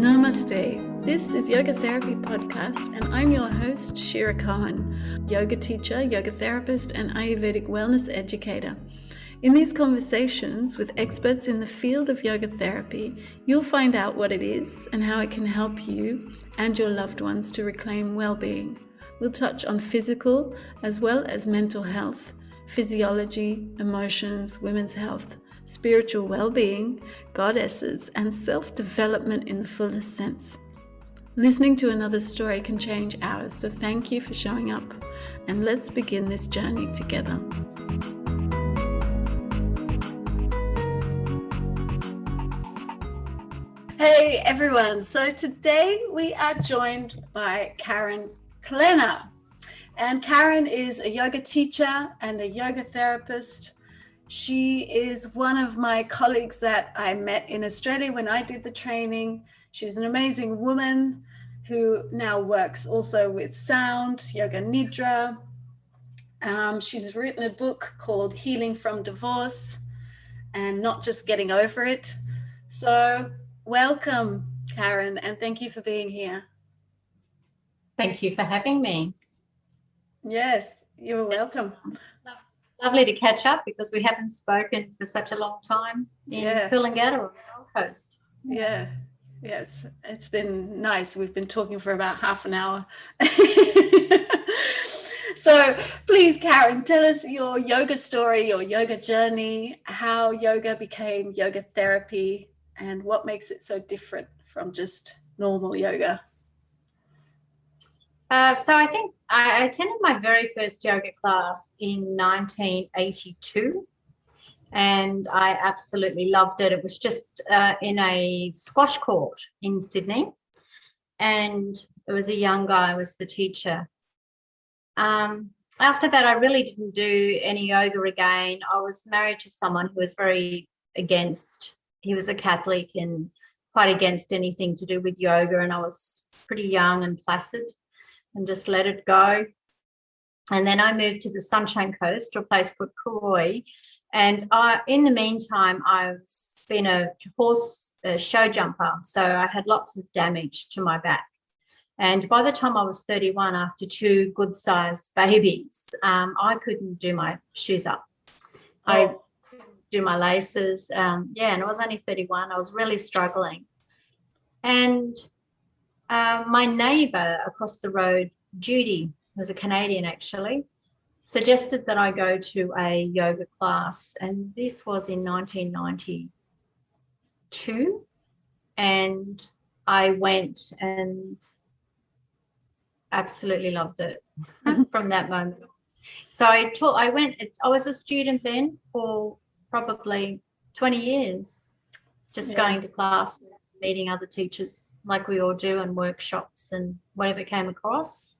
Namaste. This is Yoga Therapy Podcast, and I'm your host, Shira, yoga teacher, yoga therapist, and Ayurvedic wellness educator. In these conversations with experts in the field of yoga therapy, you'll find out what it is and how it can help you and your loved ones to reclaim well-being. We'll touch on physical as well as mental health, physiology, emotions, women's health, spiritual well-being, goddesses, and self-development in the fullest sense. Listening to another story can change ours, so thank you for showing up, and let's begin this journey together. Hey everyone, so today we are joined by Karen Klenner, and Karen is a yoga teacher and a yoga therapist. She is one of my colleagues that I met in Australia when I did the training. She's an amazing woman who now works also with sound, yoga nidra. She's written a book called Healing from Divorce and Not Just Getting Over It. So welcome, Karen, and thank you for being here. Thank you for having me. Yes, you're welcome. Lovely to catch up because we haven't spoken for such a long time in Coolangatta or the Gold Coast. Yeah, it's been nice. We've been talking for about half an hour. So please, Karen, tell us your yoga story, your yoga journey, how yoga became yoga therapy, and what makes it so different from just normal yoga. So I think I attended my very first yoga class in 1982 and I absolutely loved it. It was just in a squash court in Sydney, and it was a young guy was the teacher. After that, I really didn't do any yoga again. I was married to someone who was very against, he was a Catholic and quite against anything to do with yoga, and I was pretty young and placid and just let it go. And then I moved to the Sunshine Coast, to a place called Kuroi. And in the meantime, I've been a show jumper. So I had lots of damage to my back. And by the time I was 31, after two good-sized babies, I couldn't do my shoes up. I couldn't do my laces. And I was only 31. I was really struggling. And my neighbour across the road, Judy, was a Canadian actually, suggested that I go to a yoga class, and this was in 1992, and I went and absolutely loved it from that moment. So I was a student then for probably 20 years, just going to class, meeting other teachers like we all do, and workshops and whatever came across.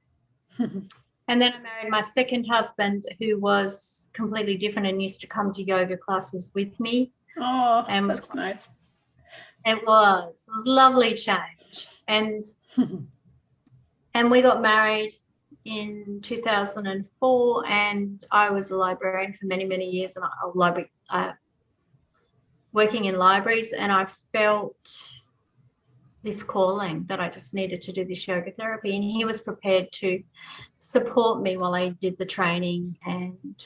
And then I married my second husband, who was completely different and used to come to yoga classes with me. Oh, and that's nice. It was a lovely change. And and we got married in 2004, and I was a librarian for many, many years, and working in libraries, and I felt this calling that I just needed to do this yoga therapy, and he was prepared to support me while I did the training, and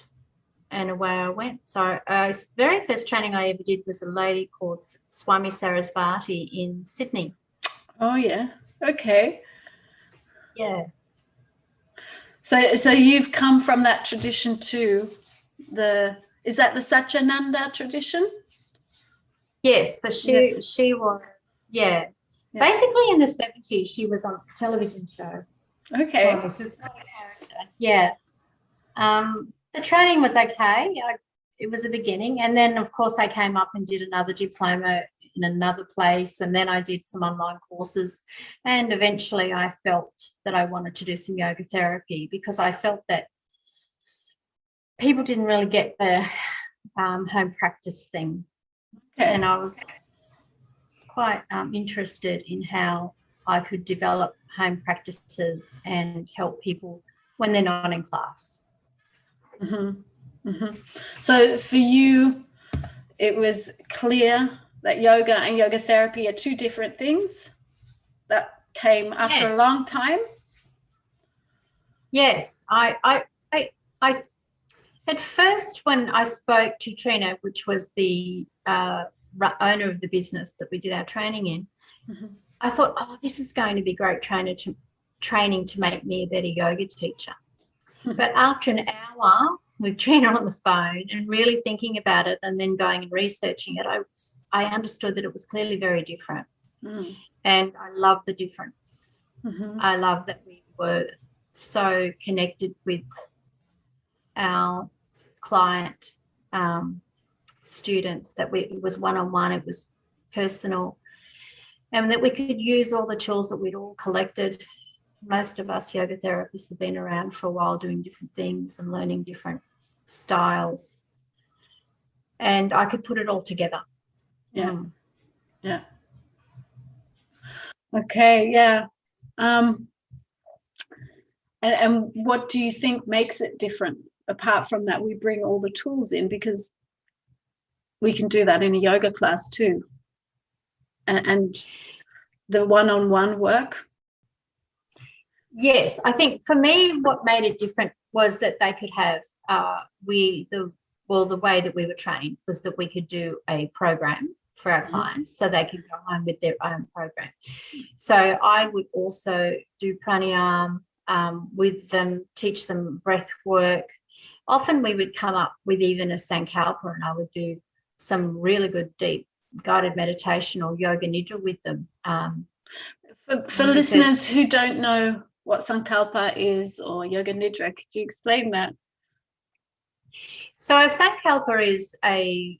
away I went. So the very first training I ever did was a lady called Swami Sarasvati in Sydney. Oh yeah, okay. Yeah. So you've come from that tradition too. Is that the Satyananda tradition? Yes, so she was, basically in the 70s, she was on a television show. Okay. Yeah. The training was okay. It was a beginning. And then, of course, I came up and did another diploma in another place. And then I did some online courses. And eventually I felt that I wanted to do some yoga therapy, because I felt that people didn't really get the home practice thing. Okay. And I was quite interested in how I could develop home practices and help people when they're not in class. Mm-hmm. Mm-hmm. So for you, it was clear that yoga and yoga therapy are two different things? that came after a long time? Yes, I at first when I spoke to Trina, which was the owner of the business that we did our training in, I thought, oh, this is going to be great training to make me a better yoga teacher. But after an hour with Trina on the phone and really thinking about it and then going and researching it, I understood that it was clearly very different. And I love the difference. I love that we were so connected with our client students, that it was one-on-one, it was personal, and that we could use all the tools that we'd all collected. Most of us yoga therapists have been around for a while doing different things and learning different styles, and I could put it all together. Yeah. Okay, yeah. And what do you think makes it different, apart from that we bring all the tools in? Because we can do that in a yoga class too. And the one-on-one work. Yes, I think for me what made it different was that they could have the way that we were trained was that we could do a program for our clients, so they could go home with their own program. So I would also do pranayama with them, teach them breath work. Often we would come up with even a sankalpa, and I would do some really good deep guided meditation or yoga nidra with them. For listeners who don't know what sankalpa is or yoga nidra, could you explain that? So a sankalpa is a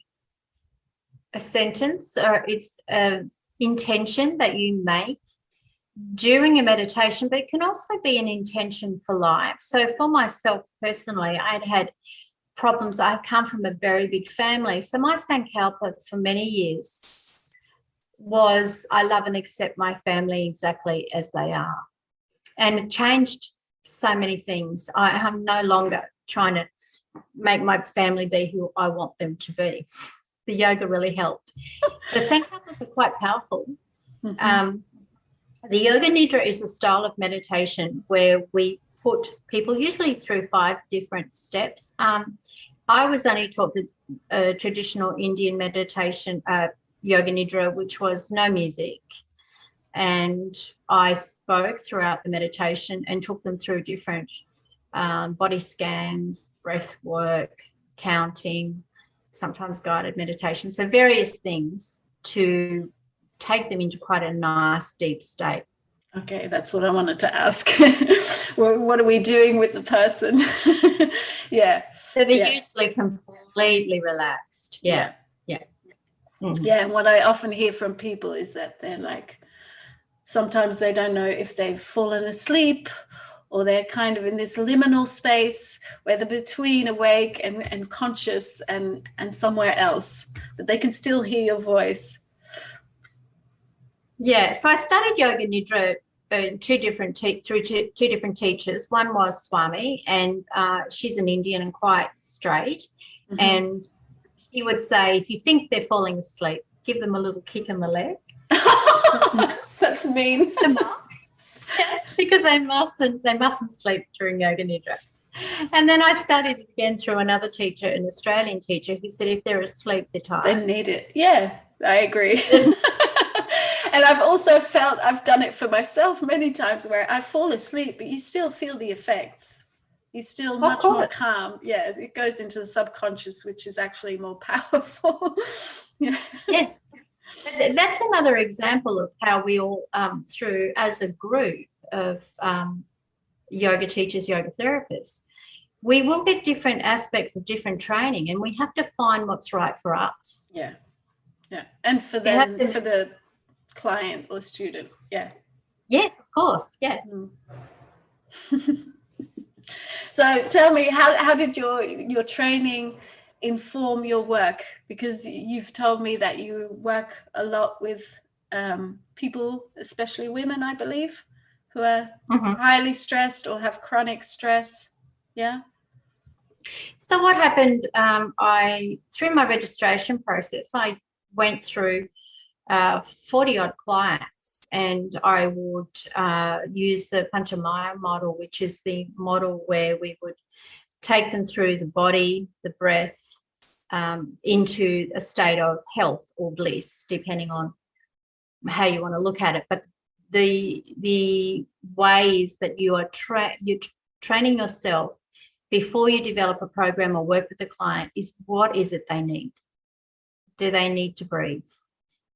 sentence, or it's an intention that you make during a meditation, but it can also be an intention for life. So for myself personally, I'd had problems. I come from a very big family. So my sankalpa for many years was, I love and accept my family exactly as they are. And it changed so many things. I am no longer trying to make my family be who I want them to be. The yoga really helped. So sankalpas are quite powerful. The yoga nidra is a style of meditation where we put people usually through 5 different steps. I was only taught the traditional Indian meditation, yoga nidra, which was no music. And I spoke throughout the meditation and took them through different body scans, breath work, counting, sometimes guided meditation. So various things to take them into quite a nice deep state. Okay, that's what I wanted to ask. What are we doing with the person? Yeah. So they're usually completely relaxed. Yeah. Mm-hmm. Yeah, and what I often hear from people is that they're like, sometimes they don't know if they've fallen asleep, or they're kind of in this liminal space where they're between awake and conscious and somewhere else, but they can still hear your voice. Yeah, so I studied yoga nidra through two different teachers. One was Swami, and she's an Indian and quite straight. And she would say, if you think they're falling asleep, give them a little kick in the leg. That's mean. Because they mustn't sleep during yoga nidra. And then I studied it again through another teacher, an Australian teacher, who said if they're asleep, they're tired. They need it. Yeah, I agree. And I've also felt, I've done it for myself many times where I fall asleep, but you still feel the effects. You're still much more calm. Yeah, it goes into the subconscious, which is actually more powerful. Yeah. That's another example of how we all, through as a group of yoga teachers, yoga therapists, we will get different aspects of different training, and we have to find what's right for us. Yeah. And for them, for the client or student. Yeah. Yes, of course. Yeah. So tell me, how did your training inform your work? Because you've told me that you work a lot with people, especially women, I believe, who are highly stressed or have chronic stress. Yeah. So what happened, through my registration process, I went through 40 odd clients, and I would use the Panchamaya model, which is the model where we would take them through the body, the breath, into a state of health or bliss, depending on how you want to look at it. But the ways that you are you're training yourself before you develop a program or work with the client is, what is it they need? Do they need to breathe?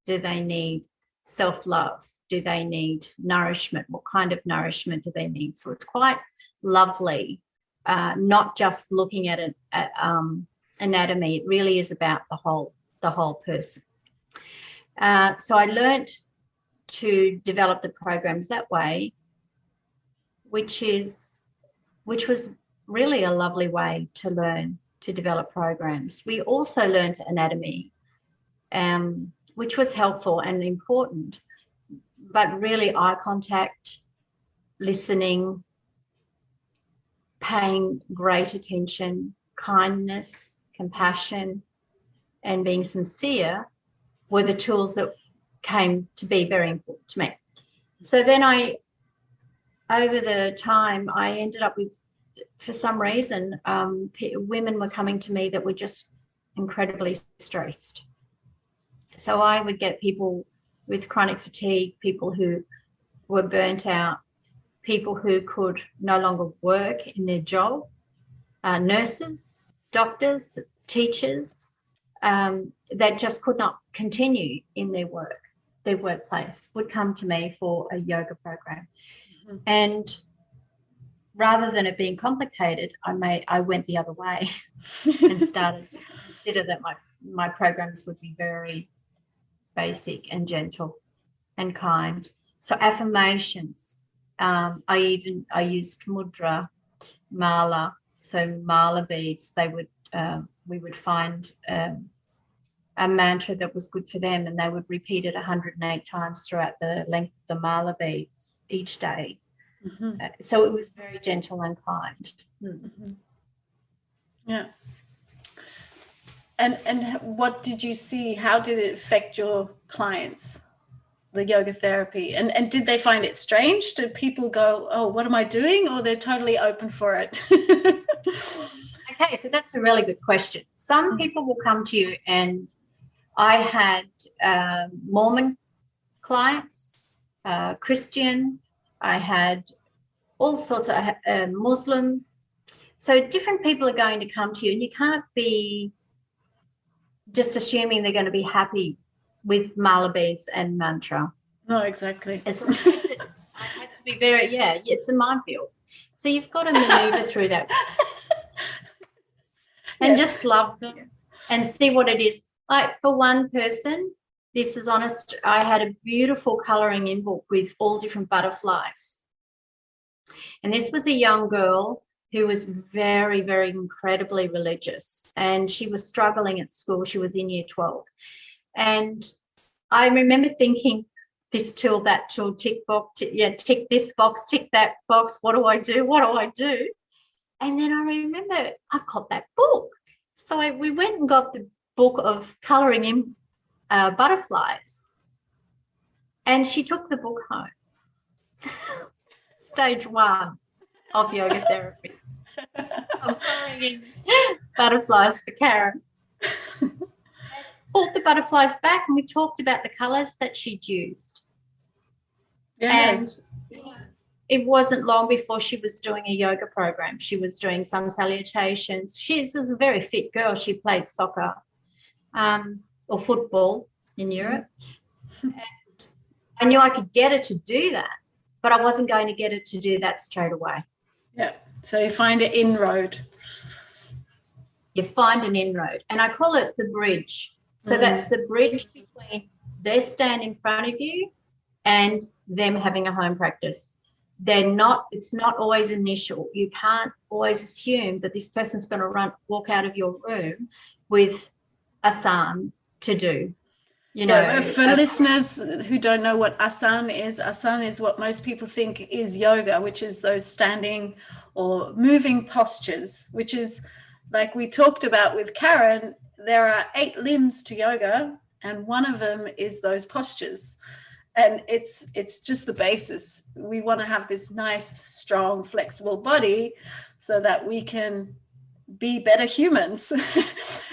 Do they need self-love? Do they need nourishment? What kind of nourishment do they need? So it's quite lovely, not just looking at anatomy. It really is about the whole person. So I learned to develop the programs that way, which was really a lovely way to learn to develop programs. We also learned anatomy, which was helpful and important, but really eye contact, listening, paying great attention, kindness, compassion, and being sincere were the tools that came to be very important to me. So then over the time, I ended up with, for some reason, women were coming to me that were just incredibly stressed. So I would get people with chronic fatigue, people who were burnt out, people who could no longer work in their job, nurses, doctors, teachers, that just could not continue in their workplace, would come to me for a yoga program. Mm-hmm. And rather than it being complicated, I went the other way and started to consider that my programs would be very basic and gentle and kind. So affirmations, I used mudra, mala, so mala beads. We would find a mantra that was good for them, and they would repeat it 108 times throughout the length of the mala beads each day. Mm-hmm. So it was very gentle and kind. Mm-hmm. Yeah. And what did you see? How did it affect your clients, the yoga therapy? And did they find it strange? Did people go, oh, what am I doing? Or they're totally open for it? Okay, so that's a really good question. Some people will come to you, and I had Mormon clients, Christian, I had all sorts of Muslim. So different people are going to come to you, and you can't be just assuming they're going to be happy with mala beads and mantra. No, exactly. I had to be very, it's a minefield. So you've got to maneuver through that and just love them and see what it is. Like for one person, this is honest, I had a beautiful colouring in book with all different butterflies. And this was a young girl who was very, very incredibly religious, and she was struggling at school. She was in year 12. And I remember thinking, this tool, that tool, tick box, tick this box, tick that box. What do I do? What do I do? And then I remember I've got that book. So we went and got the book of colouring in butterflies, and she took the book home. Stage 1 of yoga therapy. I'm colouring in butterflies for Karen. Brought the butterflies back, and we talked about the colours that she'd used. Yeah. And it wasn't long before she was doing a yoga program. She was doing sun salutations. She was a very fit girl. She played soccer or football in Europe. And I knew I could get her to do that, but I wasn't going to get her to do that straight away. Yeah. So you find an inroad. You find an inroad. And I call it the bridge. So that's the bridge between they stand in front of you and them having a home practice. It's not always initial. You can't always assume that this person's going to walk out of your room with asana to do. For listeners who don't know what asana is what most people think is yoga, which is those standing or moving postures, which is like we talked about with Karen. There are 8 limbs to yoga, And one of them is those postures. And it's just the basis. We want to have this nice, strong, flexible body so that we can be better humans.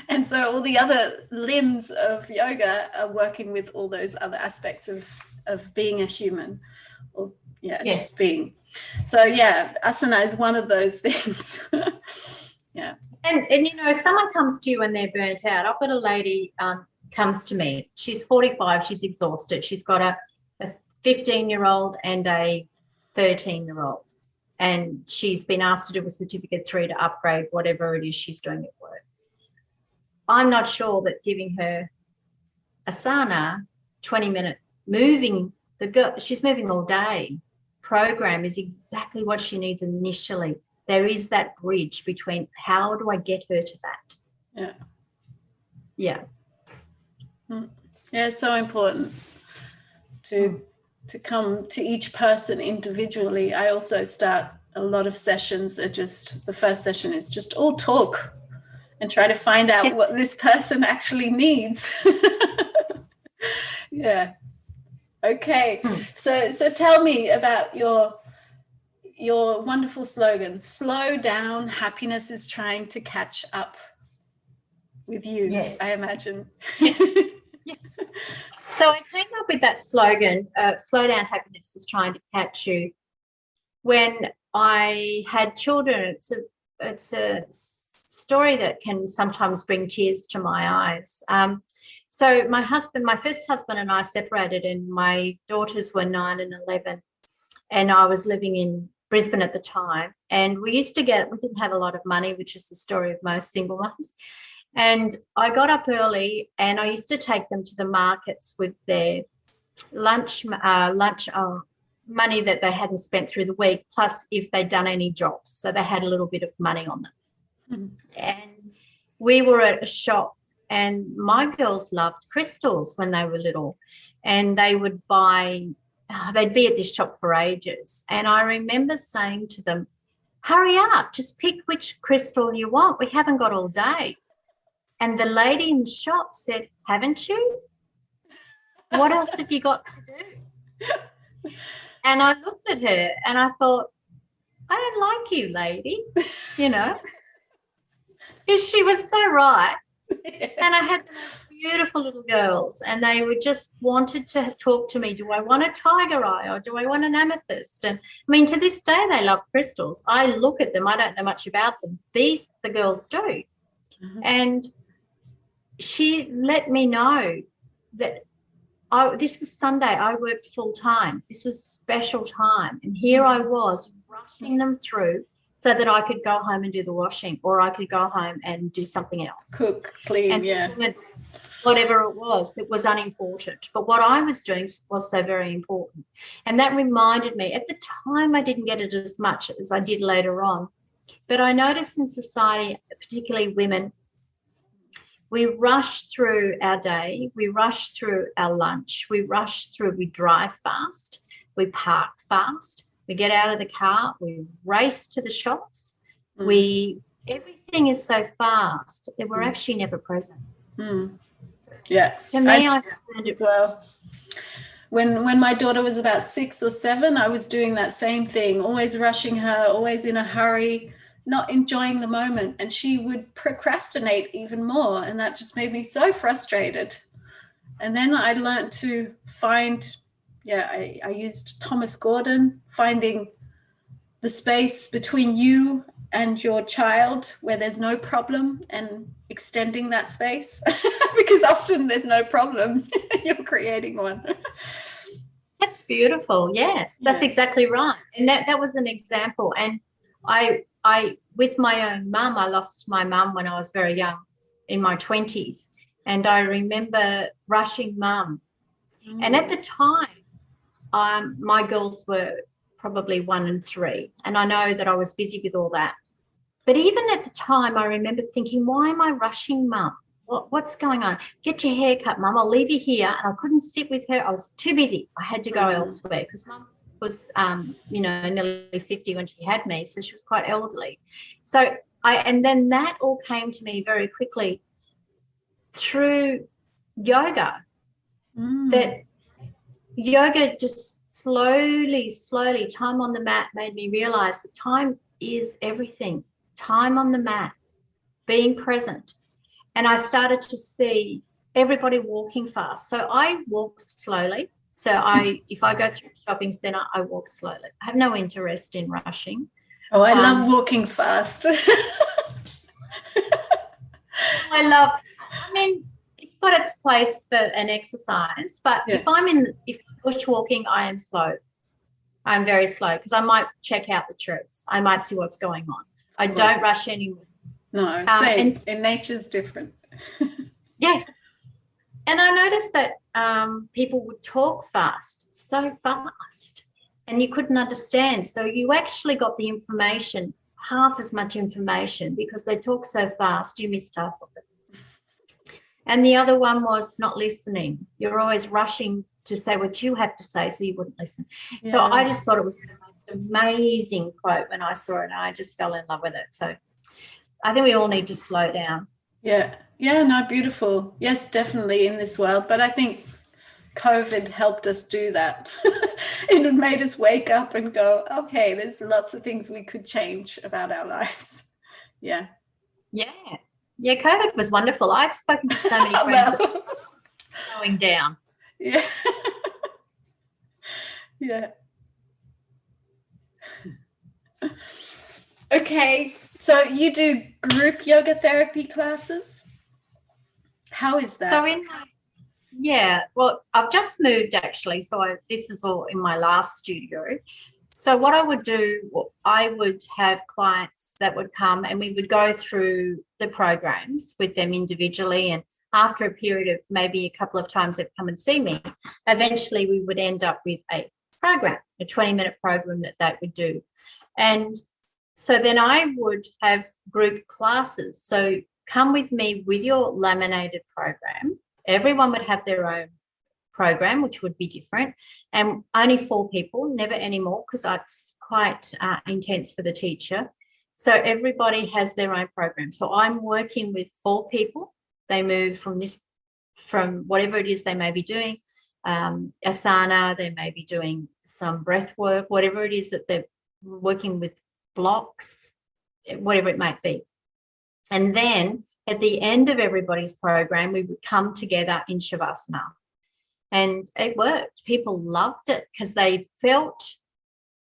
And so all the other limbs of yoga are working with all those other aspects of being a human, or just being. So asana is one of those things. And someone comes to you when they're burnt out. I've got a lady comes to me. She's 45. She's exhausted. She's got a 15-year-old and a 13-year-old. And she's been asked to do a certificate 3 to upgrade whatever it is she's doing at work. I'm not sure that giving her asana, 20-minute moving, she's moving all day, program is exactly what she needs initially. There is that bridge between how do I get her to that? Yeah. Yeah, it's so important to come to each person individually. I also start a lot of sessions the first session is just all talk and try to find out what this person actually needs. Yeah. Okay. So tell me about your wonderful slogan, slow down, happiness is trying to catch up with you. Yes. I imagine. So I came up with that slogan, slow down, happiness is trying to catch you, when I had children. It's a story that can sometimes bring tears to my eyes. So my first husband and I separated, and my daughters were 9 and 11, and I was living in Brisbane at the time. And we didn't have a lot of money, which is the story of most single moms. And I got up early, and I used to take them to the markets with their lunch money that they hadn't spent through the week, plus if they'd done any jobs. So they had a little bit of money on them. And we were at a shop, and my girls loved crystals when they were little, and they would they'd be at this shop for ages. And I remember saying to them, hurry up, just pick which crystal you want. We haven't got all day. And the lady in the shop said, haven't you? What else have you got to do? And I looked at her and I thought, I don't like you, lady, because she was so right. And I had the most beautiful little girls, and they were just wanted to talk to me. Do I want a tiger eye, or do I want an amethyst? And I mean, to this day, they love crystals. I look at them. I don't know much about them. The girls do. And she let me know that this was Sunday. I worked full time. This was a special time. And here I was rushing them through so that I could go home and do the washing, or I could go home and do something else. Cook, clean, and whatever it was unimportant. But what I was doing was so very important. And that reminded me, at the time I didn't get it as much as I did later on, but I noticed in society, particularly women, we rush through our day, we rush through our lunch, we drive fast, we park fast, we get out of the car, we race to the shops, everything is so fast that we're actually never present. Yeah. To me, I found it as well. When my daughter was about 6 or 7, I was doing that same thing, always rushing her, always in a hurry, not enjoying the moment, and she would procrastinate even more, and that just made me so frustrated. And then I learned to find, I used Thomas Gordon, finding the space between you and your child where there's no problem, and extending that space because often there's no problem. You're creating one. That's beautiful. Yes, that's exactly right. And that was an example. And I with my own mum, I lost my mum when I was very young, in my 20s. And I remember rushing mum. And at the time, my girls were probably 1 and 3. And I know that I was busy with all that. But even at the time, I remember thinking, why am I rushing mum? What's going on? Get your hair cut, mum. I'll leave you here. And I couldn't sit with her. I was too busy. I had to go elsewhere because mum was, nearly 50 when she had me. So she was quite elderly. So and then that all came to me very quickly through yoga. that yoga just slowly, time on the mat made me realize that time is everything. Time on the mat, being present. And I started to see everybody walking fast. So I walk slowly. So if I go through a shopping centre, I walk slowly. I have no interest in rushing. Oh, I love walking fast. I mean, it's got its place for an exercise, but if I'm bushwalking, I am slow. I'm very slow because I might check out the trees. I might see what's going on. I don't rush anymore. No, same. And nature's different. Yes. And I noticed that people would talk fast, so fast, and you couldn't understand. So you actually got the information, half as much information, because they talk so fast, you missed half of it. And the other one was not listening. You're always rushing to say what you have to say, so you wouldn't listen. Yeah. So I just thought it was the most amazing quote when I saw it, and I just fell in love with it. So I think we all need to slow down. Yeah. Yeah, no, beautiful. Yes, definitely in this world. But I think COVID helped us do that. It made us wake up and go, okay, there's lots of things we could change about our lives. Yeah. Yeah. Yeah, COVID was wonderful. I've spoken to so many friends going down. Yeah. Yeah. Okay. So you do group yoga therapy classes? How is that? Well, I've just moved actually. So this is all in my last studio. So what I would do, I would have clients that would come and we would go through the programs with them individually. And after a period of maybe a couple of times they've come and see me, eventually we would end up with a program, a 20-minute program that they would do. And so then I would have group classes. So come with me with your laminated program. Everyone would have their own program, which would be different, and only 4 people, never anymore, because that's quite intense for the teacher. So everybody has their own program. So I'm working with 4 people. They move from whatever it is they may be doing, asana, they may be doing some breath work, whatever it is that they're working with, blocks, whatever it might be. And then at the end of everybody's program, we would come together in Shavasana. And it worked. People loved it because they felt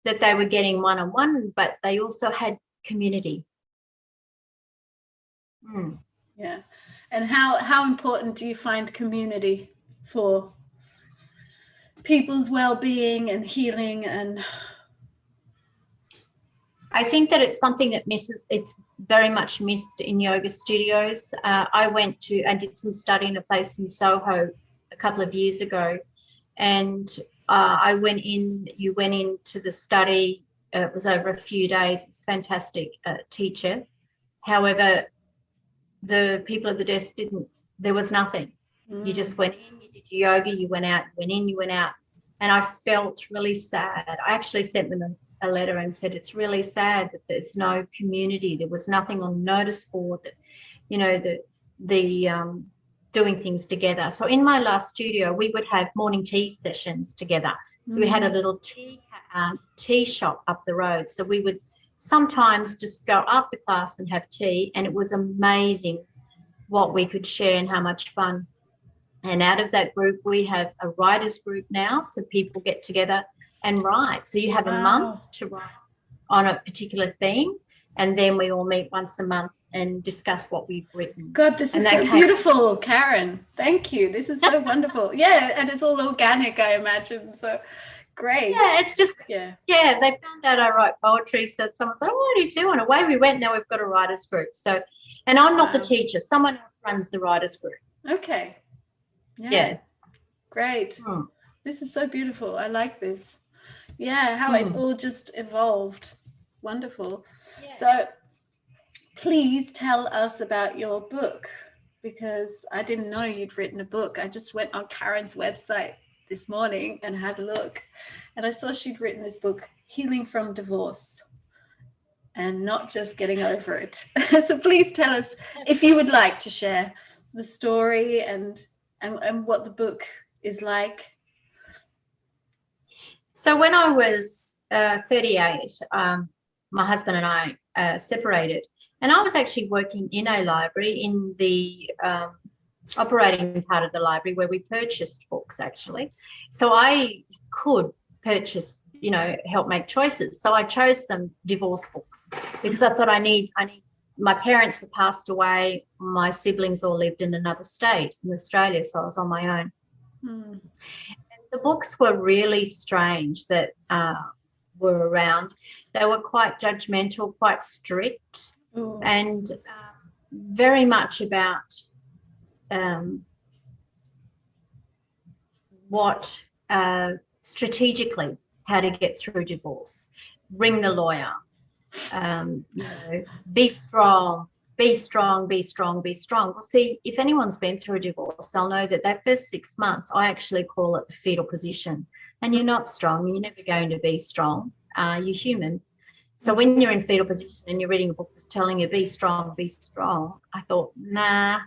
that they were getting one-on-one, but they also had community. Yeah. And how important do you find community for people's well-being and healing? And I think that it's something that it's very much missed in yoga studios. I did some study in a place in Soho a couple of years ago, and you went into the study. It was over a few days. It was a fantastic teacher. However, the people at the desk there was nothing. You just went in, you did your yoga, you went out, you went in, you went out. And I felt really sad. I actually sent them a letter and said, it's really sad that there's no community. There was nothing on notice board that, the doing things together. So in my last studio, we would have morning tea sessions together. So we had a little tea shop up the road. So we would sometimes just go after class and have tea, and it was amazing what we could share and how much fun. And out of that group, we have a writers group now, so people get together and write. So you have a month to write on a particular theme, and then we all meet once a month and discuss what we've written. God, this is so beautiful, Karen. Thank you. This is so wonderful. Yeah, and it's all organic, I imagine. So great. Yeah, it's just, they found out I write poetry. So someone said, what do you do? And away we went. Now we've got a writers group. So, and I'm not the teacher. Someone else runs the writers group. Okay. Yeah. Great. This is so beautiful. I like this. Yeah, how it all just evolved. Wonderful. Yeah. So please tell us about your book, because I didn't know you'd written a book. I just went on Karen's website this morning and had a look, and I saw she'd written this book, Healing from Divorce, and not just getting over it. So please tell us, if you would like to share the story and what the book is like? So when I was 38, my husband and I separated, and I was actually working in a library in the operating part of the library where we purchased books, actually. So I could purchase, help make choices. So I chose some divorce books because I thought I need, my parents were passed away. My siblings all lived in another state in Australia, so I was on my own. And the books were really strange that were around. They were quite judgmental, quite strict, and very much about what strategically how to get through divorce. Ring the lawyer, be strong, be strong, be strong, be strong. Well, see, if anyone's been through a divorce, they'll know that first 6 months, I actually call it the fetal position. And you're not strong. You're never going to be strong. You're human. So when you're in fetal position and you're reading a book that's telling you be strong, I thought, nah,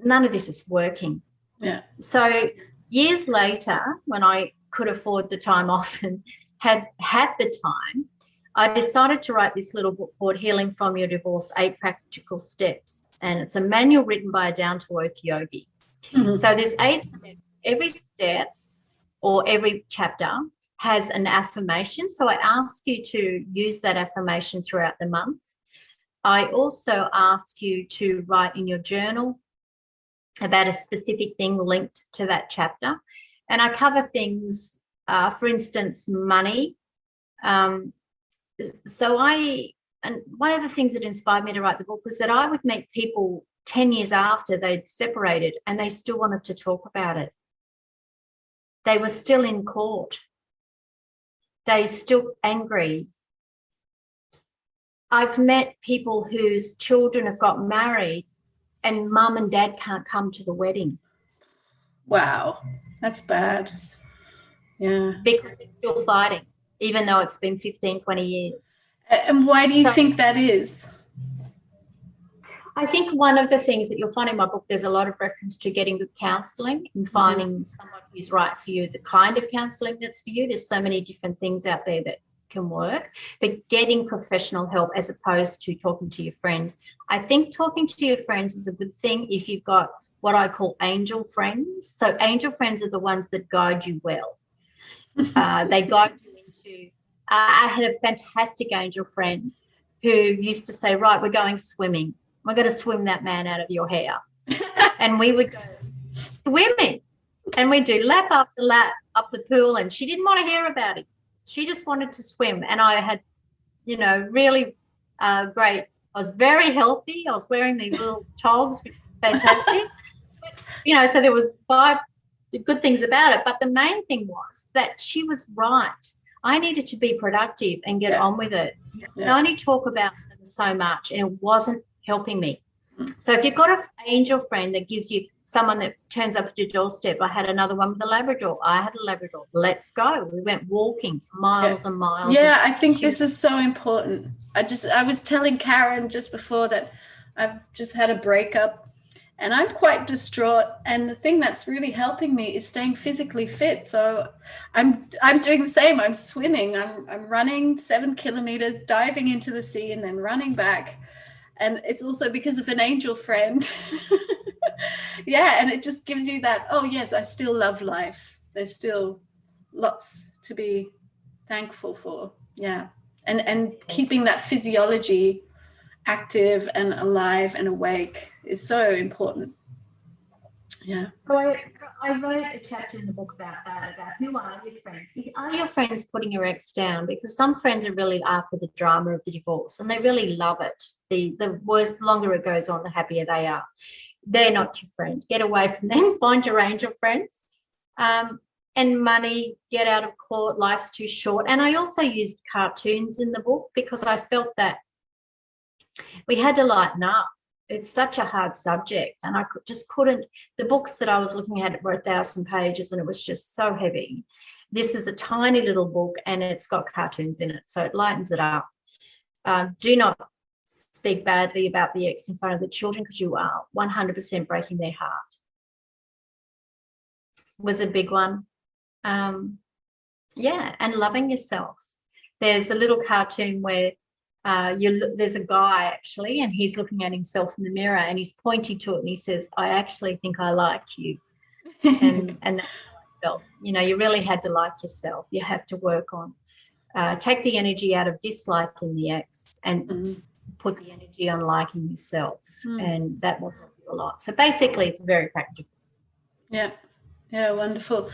none of this is working. Yeah. So years later, when I could afford the time off and had the time, I decided to write this little book called Healing from Your Divorce, 8 Practical Steps. And it's a manual written by a down-to-earth yogi. So there's 8 steps. Every step or every chapter has an affirmation. So I ask you to use that affirmation throughout the month. I also ask you to write in your journal about a specific thing linked to that chapter. And I cover things, for instance, money. And one of the things that inspired me to write the book was that I would meet people 10 years after they'd separated and they still wanted to talk about it. They were still in court. They still angry. I've met people whose children have got married and mum and dad can't come to the wedding. Wow, that's bad. Yeah. Because they're still fighting, even though it's been 15, 20 years. And why do you think that is? I think one of the things that you'll find in my book, there's a lot of reference to getting good counselling and finding someone who's right for you, the kind of counselling that's for you. There's so many different things out there that can work, but getting professional help as opposed to talking to your friends. I think talking to your friends is a good thing if you've got what I call angel friends. So angel friends are the ones that guide you well. They guide you into, I had a fantastic angel friend who used to say, right, we're going swimming. We're going to swim that man out of your hair. And we would go swimming and we'd do lap after lap up the pool, and she didn't want to hear about it. She just wanted to swim. And I had, really great. I was very healthy. I was wearing these little togs, which was fantastic. But, so there was 5 good things about it. But the main thing was that she was right. I needed to be productive and get on with it. You can only talk about them so much, and it wasn't helping me. So if you've got an angel friend that gives you someone that turns up at your doorstep, I had another one with a Labrador. I had a Labrador. Let's go. We went walking for miles and miles. Yeah, I think this is so important. I was telling Karen just before that I've just had a breakup and I'm quite distraught. And the thing that's really helping me is staying physically fit. So I'm doing the same. I'm swimming. I'm running 7 kilometers, diving into the sea and then running back. And it's also because of an angel friend. Yeah, and it just gives you that, oh, yes, I still love life. There's still lots to be thankful for. Yeah. And keeping that physiology active and alive and awake is so important. Yeah. So I wrote a chapter in the book about that, about who are your friends? Are your friends putting your ex down? Because some friends are really after the drama of the divorce and they really love it. The worse, the longer it goes on, the happier they are. They're not your friend. Get away from them. Find your angel friends. And money, get out of court. Life's too short. And I also used cartoons in the book because I felt that we had to lighten up. It's such a hard subject, and I just couldn't. The books that I was looking at were 1,000 pages, and it was just so heavy. This is a tiny little book, and it's got cartoons in it, so it lightens it up. Do not speak badly about the ex in front of the children because you are 100% breaking their heart. was a big one. And loving yourself. There's a little cartoon where there's a guy actually, and he's looking at himself in the mirror, and he's pointing to it, and he says, "I actually think I like you." and that's how I felt. You really had to like yourself. You have to work on take the energy out of disliking the ex and put the energy on liking yourself, and that will help you a lot. So basically, it's very practical. Yeah, wonderful.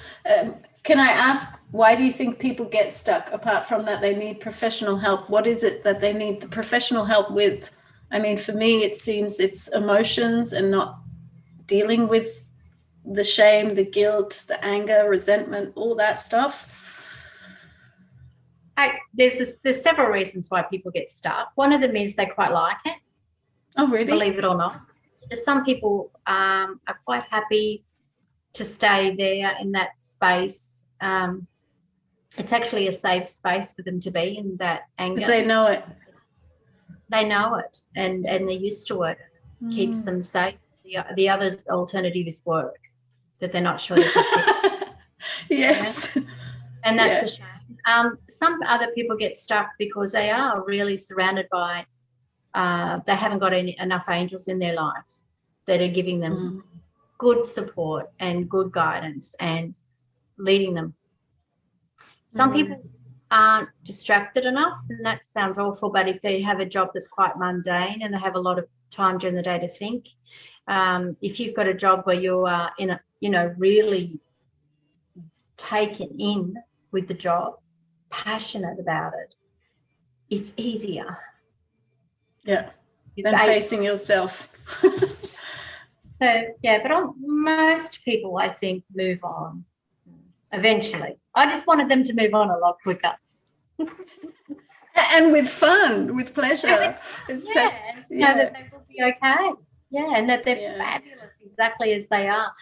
Can I ask, why do you think people get stuck, apart from that they need professional help? What is it that they need the professional help with? I mean, for me, it seems it's emotions and not dealing with the shame, the guilt, the anger, resentment, all that stuff. There's several reasons why people get stuck. One of them is they quite like it. Oh, really? Believe it or not. Some people are quite happy to stay there in that space. It's actually a safe space for them to be in that anger. Because they know it. They know it, and they're used to it. Keeps them safe. The other alternative is work, that they're not sure they can keep. Yes. Yeah? And that's a shame. Some other people get stuck because they are really surrounded by, they haven't got enough angels in their life that are giving them good support and good guidance and leading them. Some people aren't distracted enough, and that sounds awful, but if they have a job that's quite mundane and they have a lot of time during the day to think, if you've got a job where you are really taken in with the job, passionate about it, it's easier. Yeah, than facing yourself. But most people, I think, move on eventually. I just wanted them to move on a lot quicker. And with fun, with pleasure. Know that they will be okay. Yeah, and that they're fabulous exactly as they are.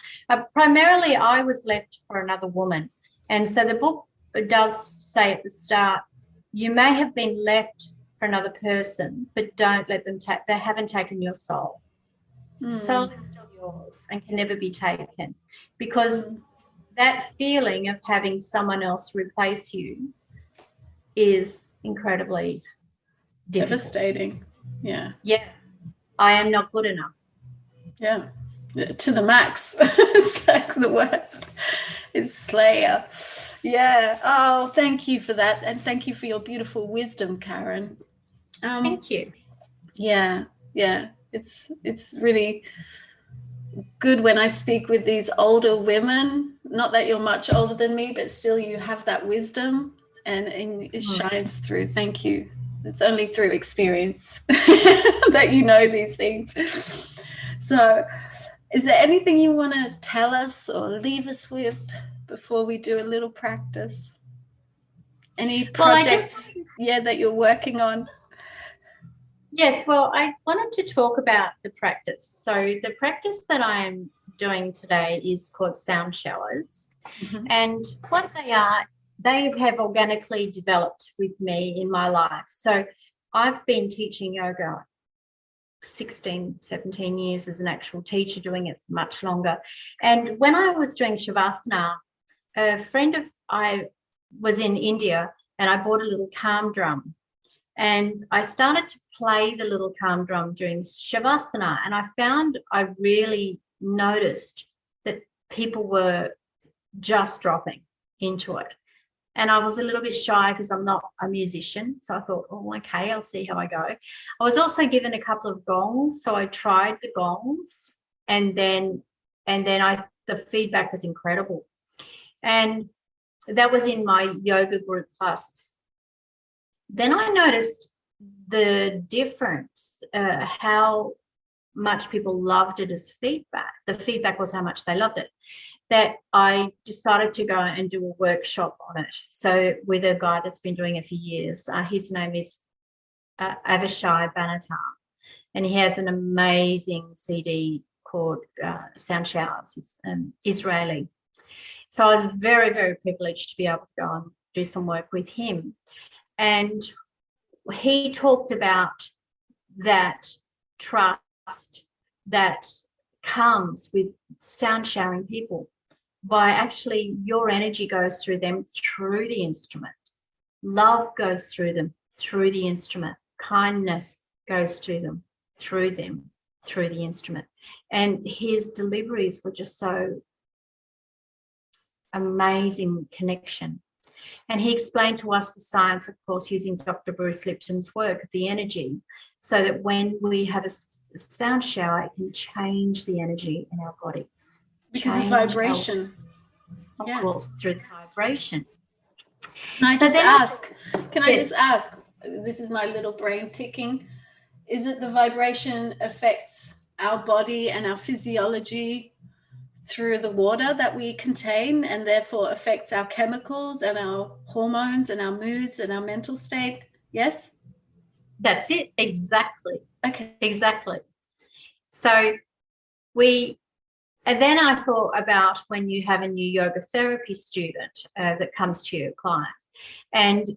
Primarily, I was left for another woman. And so the book does say at the start, you may have been left for another person, but don't let them they haven't taken your soul. The soul is still yours and can never be taken, because that feeling of having someone else replace you is incredibly difficult. Devastating. Yeah. I am not good enough. Yeah, to the max. It's like the worst. It's Slayer. Yeah. Oh, thank you for that, and thank you for your beautiful wisdom, Karen. Thank you. Yeah. It's really good when I speak with these older women. Not that you're much older than me, but still you have that wisdom, and it shines through. Thank you. It's only through experience that you know these things. So, is there anything you want to tell us or leave us with before we do a little practice? Any projects that you're working on? Yes, well, I wanted to talk about the practice. So the practice that I'm doing today is called sound showers. And what they are, they have organically developed with me in my life. So I've been teaching yoga 16, 17 years as an actual teacher, doing it for much longer. And when I was doing Shavasana, I was in India, and I bought a little calm drum. And I started to play the little calm drum during Shavasana, and I really noticed that people were just dropping into it. And I was a little bit shy because I'm not a musician. So I thought, okay, I'll see how I go. I was also given a couple of gongs. So I tried the gongs, and then the feedback was incredible. And that was in my yoga group classes. Then I noticed the difference, how much people loved it as feedback. The feedback was how much they loved it, that I decided to go and do a workshop on it. So with a guy that's been doing it for years. His name is Avishai Barntan, and he has an amazing CD called Sound Showers. It's Israeli. So I was very, very privileged to be able to go and do some work with him. And he talked about that trust that comes with sound showering people. by actually your energy goes through them through the instrument. Love goes through them through the instrument. Kindness goes to them through the instrument. And his deliveries were just so amazing connection. And he explained to us the science, of course, using Dr. Bruce Lipton's work of the energy, so that when we have a sound shower, it can change the energy in our bodies. Because of vibration. Of course, through the vibration. Can I just ask, this is my little brain ticking, is it the vibration affects our body and our physiology through the water that we contain, and therefore affects our chemicals and our hormones and our moods and our mental state? Yes? That's it. Exactly. Okay. Exactly. So and then I thought about when you have a new yoga therapy student that comes to your client, and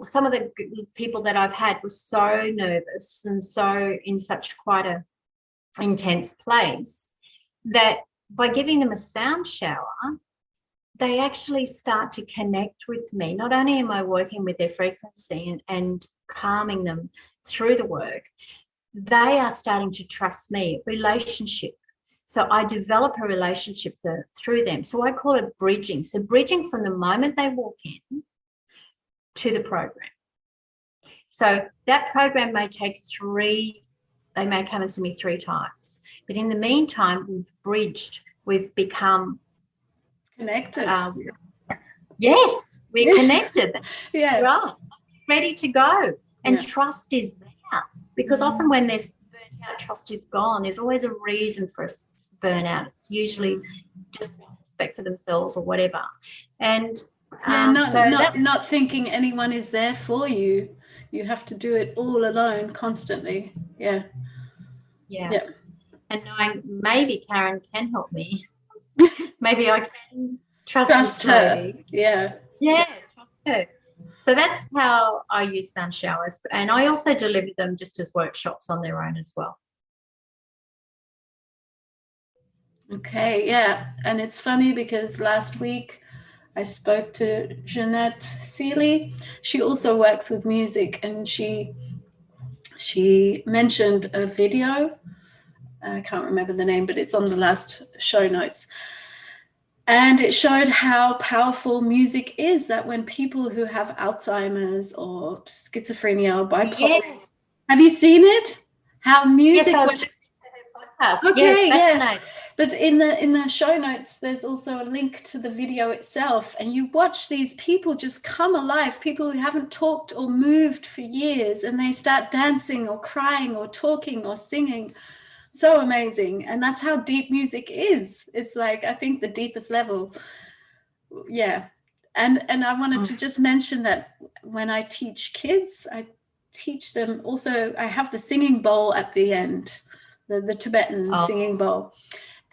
some of the people that I've had were so nervous and so in such quite a intense place that by giving them a sound shower, they actually start to connect with me. Not only am I working with their frequency and calming them through the work, they are starting to trust me. Relationship. So I develop a relationship through them. So I call it bridging. So bridging from the moment they walk in to the program. So that program may take they may come and see me 3 times. But in the meantime, we've bridged, we've become connected. Yes, we're connected. Yeah. Right. Ready to go. And trust is there. Because often when there's burnt out, trust is gone. There's always a reason for us burnout. It's usually just respect for themselves or whatever. And not thinking anyone is there for you. You have to do it all alone constantly. Yeah. And knowing maybe Karen can help me. Maybe I can trust her. Yeah, trust her. So that's how I use sound showers. And I also deliver them just as workshops on their own as well. Okay, yeah. And it's funny because last week I spoke to Jeanette Seeley. She also works with music, and she mentioned a video. I can't remember the name, but it's on the last show notes. And it showed how powerful music is, that when people who have Alzheimer's or schizophrenia or bipolar, have you seen it? How music... Yes, I was listening to her podcast. Okay, yes, fascinating. But in the show notes, there's also a link to the video itself, and you watch these people just come alive, people who haven't talked or moved for years, and they start dancing or crying or talking or singing. So amazing. And that's how deep music is. It's like, I think, the deepest level. Yeah. And I wanted to just mention that when I teach kids, I teach them also, I have the singing bowl at the end, the Tibetan singing bowl.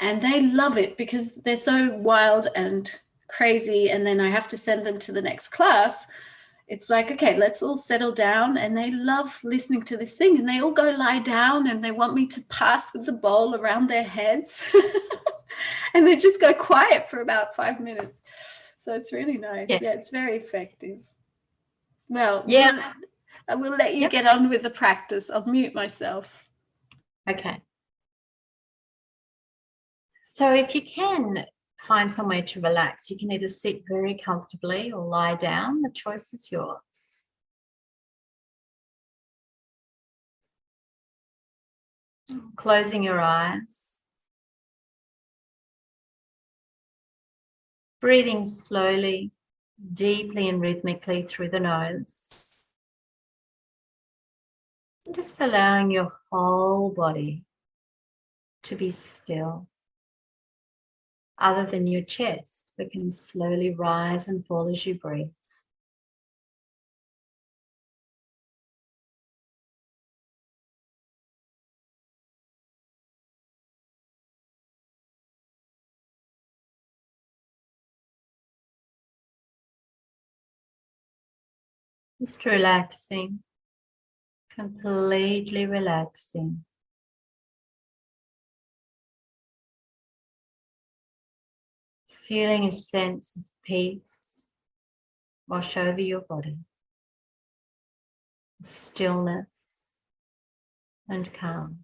And they love it because they're so wild and crazy. And then I have to send them to the next class. It's like, okay, let's all settle down. And they love listening to this thing. And they all go lie down, and they want me to pass with the bowl around their heads. And they just go quiet for about 5 minutes. So it's really nice. Yeah, it's very effective. Well, I will let you get on with the practice. I'll mute myself. Okay. So if you can find somewhere to relax, you can either sit very comfortably or lie down. The choice is yours. Closing your eyes. Breathing slowly, deeply and rhythmically through the nose. And just allowing your whole body to be still, other than your chest that can slowly rise and fall as you breathe. Just relaxing, completely relaxing. feeling a sense of peace wash over your body, stillness and calm.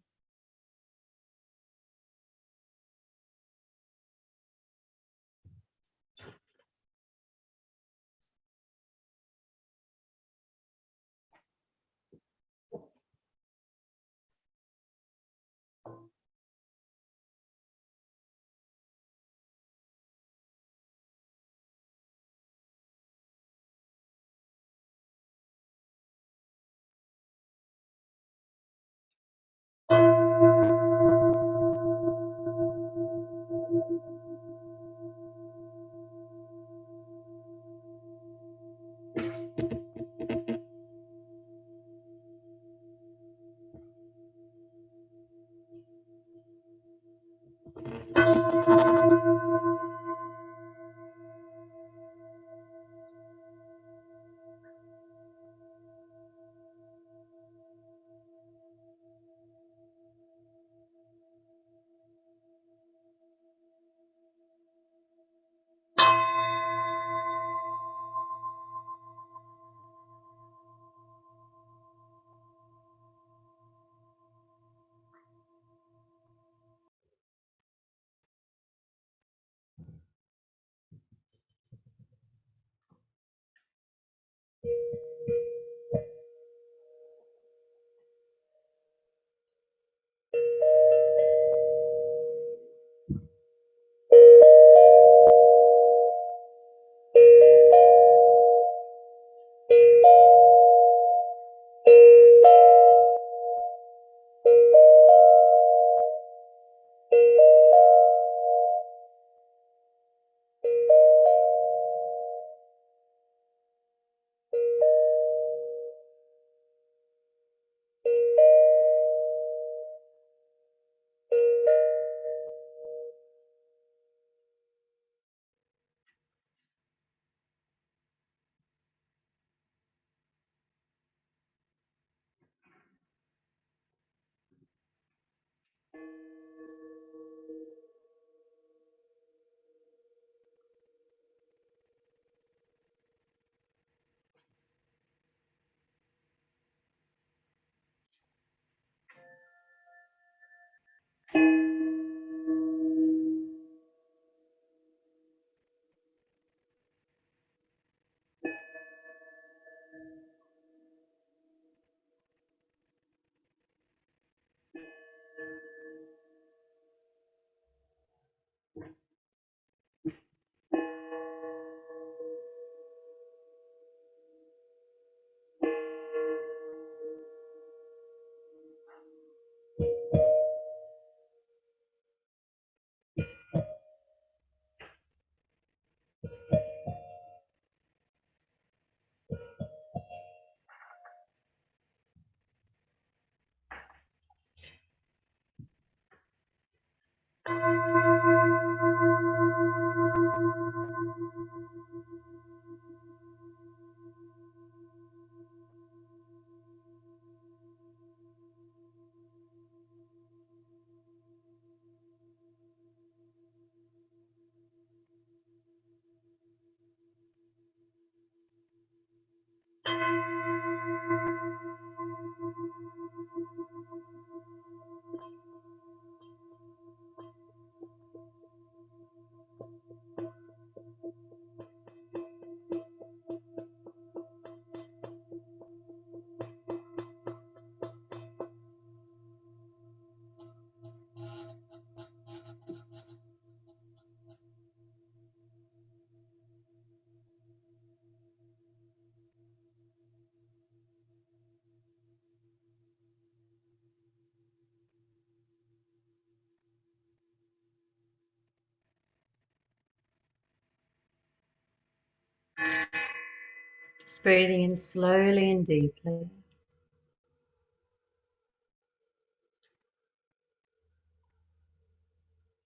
Just breathing in slowly and deeply.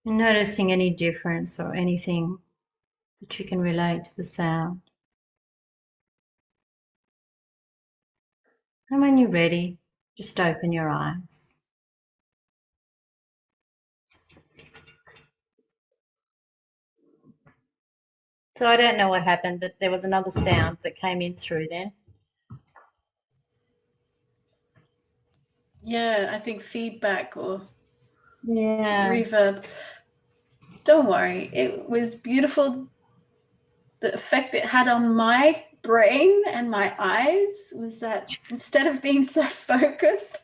And noticing any difference or anything that you can relate to the sound. And when you're ready, just open your eyes. So I don't know what happened, but there was another sound that came in through then. Yeah, I think feedback or Yeah. reverb. Don't worry. It was beautiful. The effect it had on my brain and my eyes was that instead of being so focused,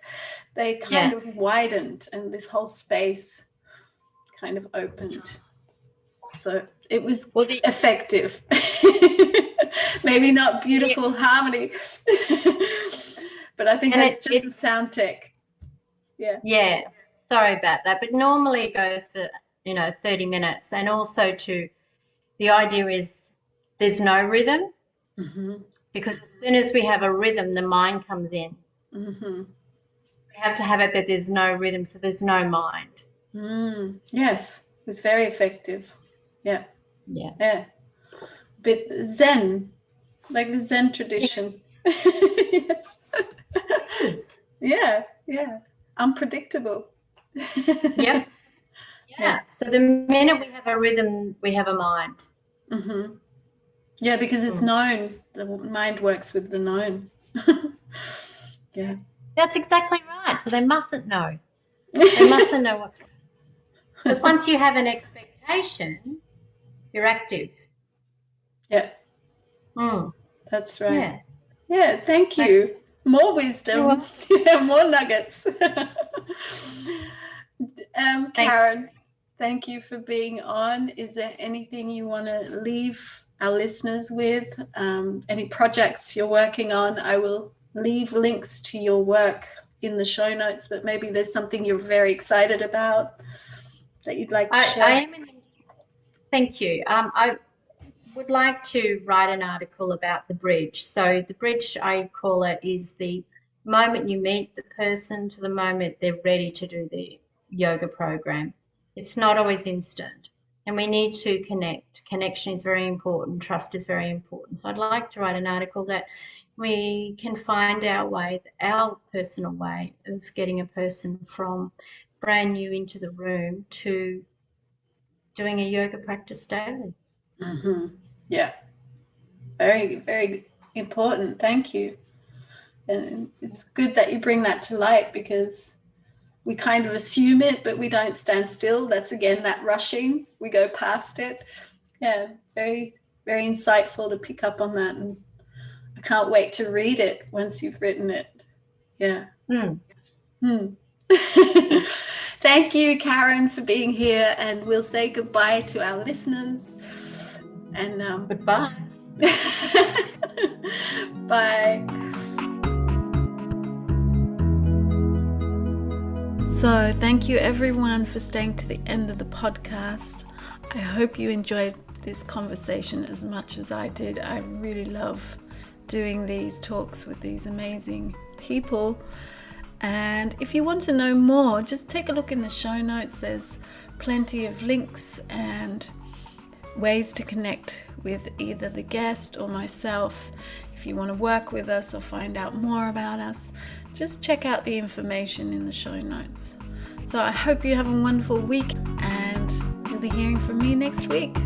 they kind of widened and this whole space kind of opened. So it was effective. Maybe not beautiful harmony, but I think that's just the sound tech. Yeah. Yeah. Sorry about that. But normally it goes for, 30 minutes. And also the idea is there's no rhythm, because as soon as we have a rhythm, the mind comes in. We have to have it that there's no rhythm, so there's no mind. Yes, it's very effective. Yeah. Yeah. Yeah. Bit Zen, like the Zen tradition. Yes. Yes. Yeah. Unpredictable. Yep. Yeah. So the minute we have a rhythm, we have a mind. Yeah, because it's known. The mind works with the known. Yeah. That's exactly right. So they mustn't know. They mustn't know what to do. Because once you have an expectation, you're active. Yeah. That's right. Yeah. Yeah, thank you. More wisdom. More nuggets. Karen, thank you for being on. Is there anything you want to leave our listeners with? Any projects you're working on? I will leave links to your work in the show notes, but maybe there's something you're very excited about that you'd like to share. Thank you. I would like to write an article about the bridge. So the bridge, I call it, is the moment you meet the person to the moment they're ready to do the yoga program. It's not always instant, and we need to connect. Connection is very important. Trust is very important. So I'd like to write an article that we can find our way, our personal way of getting a person from brand new into the room to doing a yoga practice daily. Yeah. Very, very important. Thank you. And it's good that you bring that to light, because we kind of assume it, but we don't stand still. That's, again, that rushing. We go past it. Yeah, very, very insightful to pick up on that. And I can't wait to read it once you've written it. Yeah. Thank you, Karen, for being here. And we'll say goodbye to our listeners. And goodbye. Bye. So thank you everyone for staying to the end of the podcast. I hope you enjoyed this conversation as much as I did. I really love doing these talks with these amazing people. And if you want to know more, just take a look in the show notes. There's plenty of links and ways to connect with either the guest or myself. If you want to work with us or find out more about us, just check out the information in the show notes. So I hope you have a wonderful week, and you'll be hearing from me next week.